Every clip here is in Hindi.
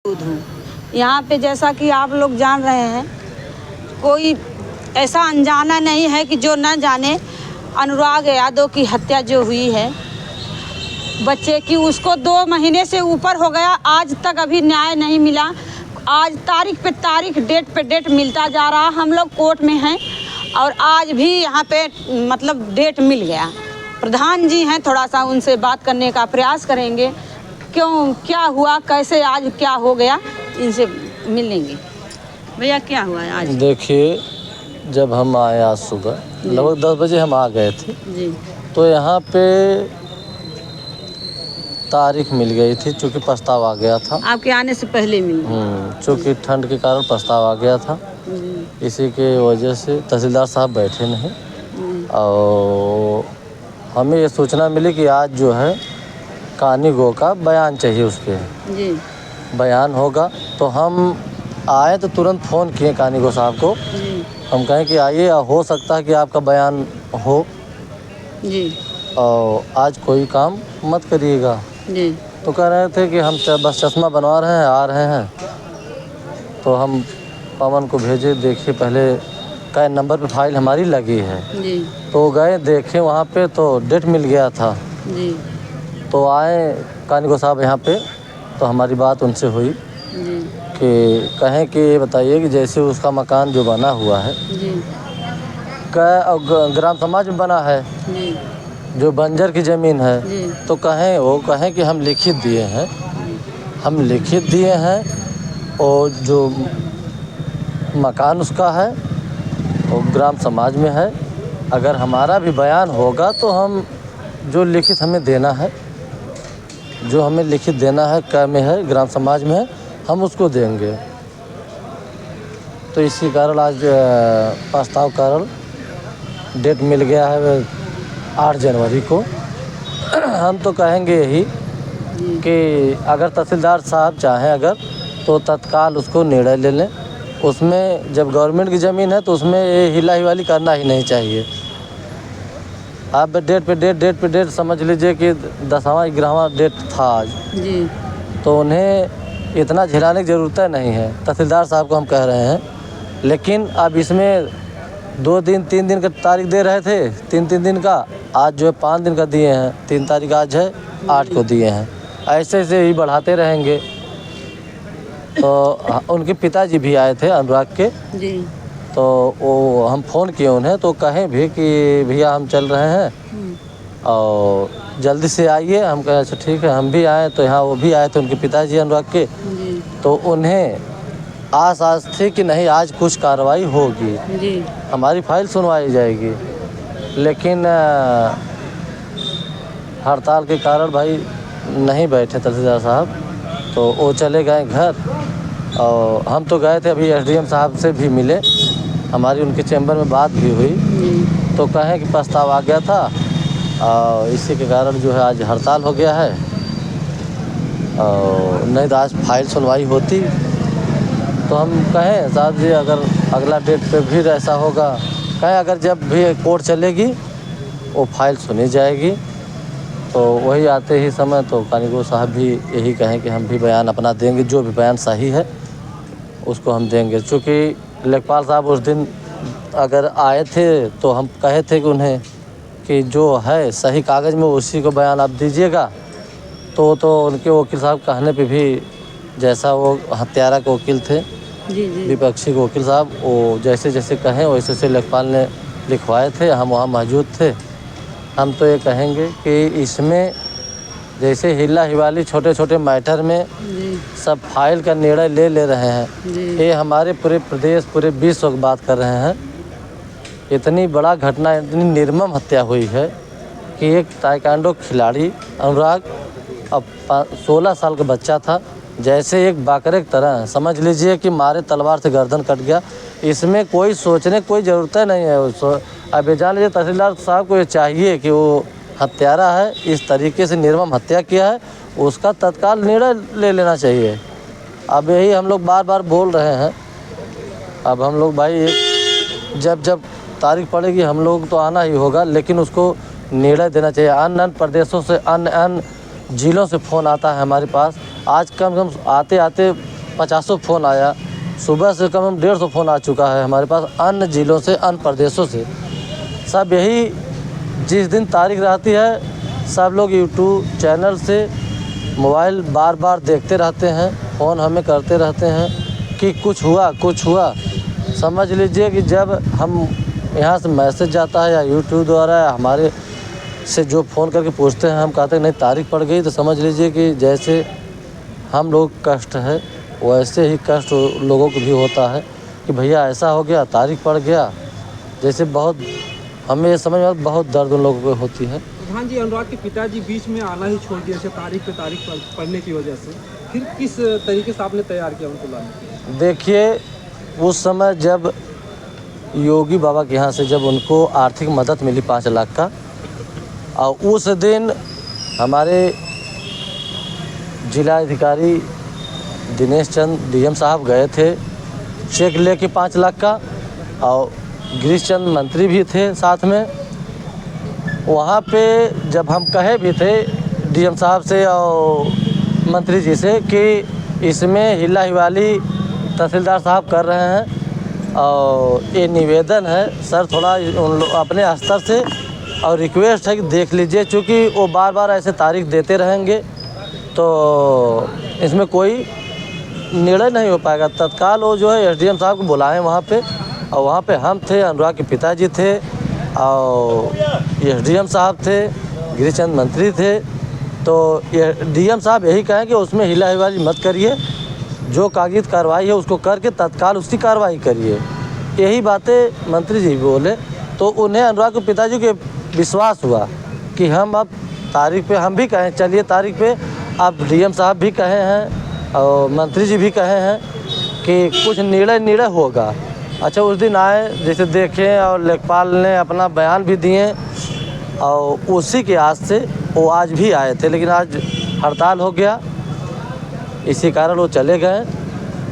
मौजूद हूँ। यहाँ पे जैसा कि आप लोग जान रहे हैं, कोई ऐसा अनजाना नहीं है कि जो न जाने अनुराग यादव की हत्या जो हुई है बच्चे की, उसको 2 महीने से ऊपर हो गया, आज तक अभी न्याय नहीं मिला। आज तारीख पे तारीख, डेट पे डेट मिलता जा रहा। हम लोग कोर्ट में हैं और आज भी यहाँ पे मतलब डेट मिल गया। प्रधान जी हैं, थोड़ा सा उनसे बात करने का प्रयास करेंगे, क्यों, क्या हुआ, कैसे आज क्या हो गया, इनसे मिल लेंगे। भैया क्या हुआ है आज? देखिए, जब हम आए आज सुबह लगभग 10 बजे हम आ गए थे जी। तो यहाँ पे तारीख मिल गई थी, चूँकि प्रस्ताव आ गया था। आपके आने से पहले मिल चूँकि ठंड के कारण प्रस्ताव आ गया था, इसी के वजह से तहसीलदार साहब बैठे नहीं और हमें ये सूचना मिली कि आज जो है कानी गो का बयान चाहिए, उस पर जी। बयान होगा। तो हम आए तो तुरंत फ़ोन किए कानी गो साहब को, हम कहें कि आइए, हो सकता है कि आपका बयान हो जी। और आज कोई काम मत करिएगा। जी। तो कह रहे थे कि हम बस चश्मा बनवा रहे हैं, आ रहे हैं। तो हम पवन को भेजे, देखिए पहले कै नंबर पे फाइल हमारी लगी है। जी। तो गए देखे वहाँ पे तो डेट मिल गया था। जी। तो आए कानिगो साहब यहाँ पे, तो हमारी बात उनसे हुई कि कहें कि ये बताइए कि जैसे उसका मकान जो बना हुआ है ग्राम समाज में बना है, जो बंजर की ज़मीन है, तो कहें कि हम लिखित दिए हैं, हम लिखित दिए हैं और जो मकान उसका है वो ग्राम समाज में है। अगर हमारा भी बयान होगा तो हम जो लिखित हमें देना है, जो हमें लिखित देना है, क्या में है, ग्राम समाज में है, हम उसको देंगे। तो इसी कारण आज प्रस्ताव कारण डेट मिल गया है 8 जनवरी को। हम तो कहेंगे यही कि अगर तहसीलदार साहब चाहें अगर तो तत्काल उसको निर्णय ले लें। उसमें जब गवर्नमेंट की ज़मीन है तो उसमें ये हिला हिवाली करना ही नहीं चाहिए। आप डेट पे डेट समझ लीजिए कि 10वां 11वां डेट था आज जी। तो उन्हें इतना झेलाने की ज़रूरत नहीं है। तहसीलदार साहब को हम कह रहे हैं, लेकिन अब इसमें 2 दिन 3 दिन का तारीख दे रहे थे, 3 दिन का, आज जो है 5 दिन का दिए हैं। 3 तारीख आज है, 8 को दिए हैं। ऐसे से ही बढ़ाते रहेंगे। तो उनके पिताजी भी आए थे अनुराग के जी। तो वो हम फ़ोन किए उन्हें, तो कहें भी कि भैया हम चल रहे हैं और जल्दी से आइए। हम कहे अच्छा ठीक है, हम भी आए। तो यहाँ वो भी आए थे, उनके पिताजी अनुराग के। तो उन्हें आस थी कि नहीं आज कुछ कार्रवाई होगी, हमारी फाइल सुनवाई जाएगी। लेकिन हड़ताल के कारण भाई नहीं बैठे तहसीलदार साहब, तो वो चले गए घर। और हम तो गए थे, अभी एसडीएम साहब से भी मिले, हमारी उनके चैम्बर में बात भी हुई। तो कहें कि प्रस्ताव आ गया था और इसी के कारण जो है आज हड़ताल हो गया है। और नहीं तो आज फाइल सुनवाई होती। तो हम कहें साहब जी अगर अगला डेट पे भी ऐसा होगा, कहें अगर जब भी कोर्ट चलेगी वो फाइल सुनी जाएगी। तो वही आते ही समय तो कानिगो साहब भी यही कहें कि हम भी बयान अपना देंगे, जो भी बयान सही है उसको हम देंगे। चूँकि लेखपाल साहब उस दिन अगर आए थे तो हम कहे थे कि उन्हें कि जो है सही कागज़ में उसी को बयान आप दीजिएगा। तो उनके वकील साहब कहने पे भी, जैसा वो हत्यारा के वकील थे, विपक्षी के वकील साहब, वो जैसे जैसे कहें वैसे वैसे लेखपाल ने लिखवाए थे, हम वहाँ मौजूद थे। हम तो ये कहेंगे कि इसमें जैसे हिला हिवाली छोटे छोटे मैटर में सब फाइल का निर्णय ले रहे हैं, ये हमारे पूरे प्रदेश, पूरे विश्व की बात कर रहे हैं। इतनी बड़ा घटना, इतनी निर्मम हत्या हुई है कि एक ताइक्वांडो खिलाड़ी अनुराग, अब 16 साल का बच्चा था, जैसे एक बाकरे की तरह समझ लीजिए कि मारे तलवार से गर्दन कट गया। इसमें कोई सोचने की कोई ज़रूरत नहीं है। अब ये जान लीजिए तहसीलदार साहब को ये चाहिए कि वो हत्यारा है, इस तरीके से निर्मम हत्या किया है, उसका तत्काल निर्णय ले लेना चाहिए। अब यही हम लोग बार बार बोल रहे हैं। अब हम लोग भाई जब तारीख पड़ेगी हम लोग तो आना ही होगा, लेकिन उसको निर्णय देना चाहिए। अन्य प्रदेशों से, अन्य ज़िलों से फ़ोन आता है हमारे पास। आज कम से कम आते आते 50 फ़ोन आया, सुबह से कम 150 फ़ोन आ चुका है हमारे पास अन्य ज़िलों से, अन्य प्रदेशों से। सब यही जिस दिन तारीख रहती है सब लोग यूट्यूब चैनल से मोबाइल बार बार देखते रहते हैं, फ़ोन हमें करते रहते हैं कि कुछ हुआ। समझ लीजिए कि जब हम यहाँ से मैसेज जाता है या यूट्यूब द्वारा या हमारे से जो फ़ोन करके पूछते हैं, हम कहते हैं नहीं तारीख पड़ गई, तो समझ लीजिए कि जैसे हम लोग कष्ट है वैसे ही कष्ट लोगों को भी होता है कि भैया ऐसा हो गया, तारीख पड़ गया। जैसे बहुत हमें ये समझ में बहुत दर्द उन लोगों को होती है। प्रधान जी, अनुराग के पिताजी बीच में आना ही छोड़ दिया, तारीख पे तारीख पढ़ने की वजह से, फिर किस तरीके से आपने तैयार किया उनको लाने के लिए? देखिए, उस समय जब योगी बाबा के यहाँ से जब उनको आर्थिक मदद मिली 5 लाख का, और उस दिन हमारे जिलाधिकारी दिनेश चंद डीएम साहब गए थे चेक लेके 5 लाख का, और गिरीश चंद मंत्री भी थे साथ में। वहाँ पे जब हम कहे भी थे डीएम साहब से और मंत्री जी से कि इसमें हिला हिवाली तहसीलदार साहब कर रहे हैं और ये निवेदन है सर, थोड़ा उन लोग अपने स्तर से और रिक्वेस्ट है कि देख लीजिए, चूँकि वो बार बार ऐसे तारीख देते रहेंगे तो इसमें कोई निर्णय नहीं हो पाएगा। तत्काल वो जो है एसडीएम साहब को बुलाएं वहाँ पे, और वहाँ पे हम थे, अनुराग के पिताजी थे और एसडीएम साहब थे, गिरीश चंद मंत्री थे। तो ये डीएम साहब यही कहें कि उसमें हिला हिवाली मत करिए, जो कागजी कार्रवाई है उसको करके तत्काल उसकी कार्रवाई करिए। यही बातें मंत्री जी बोले, तो उन्हें अनुराग के पिताजी के विश्वास हुआ कि हम अब तारीख पे हम भी कहें, चलिए तारीख पे अब डीएम साहब भी कहे हैं और मंत्री जी भी कहे हैं कि कुछ निर्णय होगा। अच्छा, उस दिन आए, जैसे देखें, और लेखपाल ने अपना बयान भी दिए और उसी के आस से वो आज भी आए थे, लेकिन आज हड़ताल हो गया, इसी कारण वो चले गए।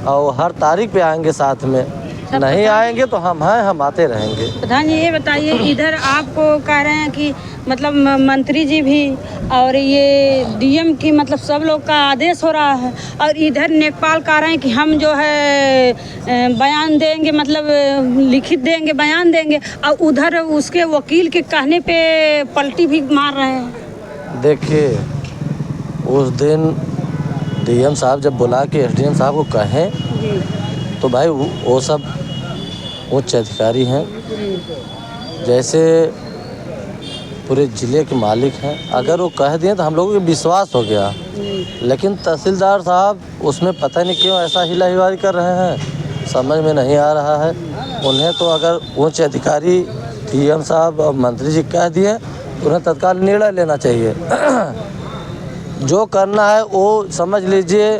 और हर तारीख पे आएंगे साथ में, नहीं आएंगे तो हम हैं, हम आते रहेंगे। प्रधान जी ये बताइए, इधर आपको कह रहे हैं कि मतलब मंत्री जी भी और ये डीएम की मतलब सब लोग का आदेश हो रहा है, और इधर लेखपाल कह रहे हैं कि हम जो है बयान देंगे, मतलब लिखित देंगे, बयान देंगे, और उधर उसके वकील के कहने पे पलटी भी मार रहे हैं। देखिए, उस दिन डीएम साहब जब बुला के एसडीएम साहब को कहें तो भाई वो सब उच्च अधिकारी हैं, जैसे पूरे ज़िले के मालिक हैं। अगर वो कह दिए तो हम लोगों को विश्वास हो गया, लेकिन तहसीलदार साहब उसमें पता नहीं क्यों ऐसा हिला हिवाली कर रहे हैं, समझ में नहीं आ रहा है। उन्हें तो अगर उच्च अधिकारी डीएम साहब और मंत्री जी कह दिए तो उन्हें तत्काल निर्णय लेना चाहिए। जो करना है वो समझ लीजिए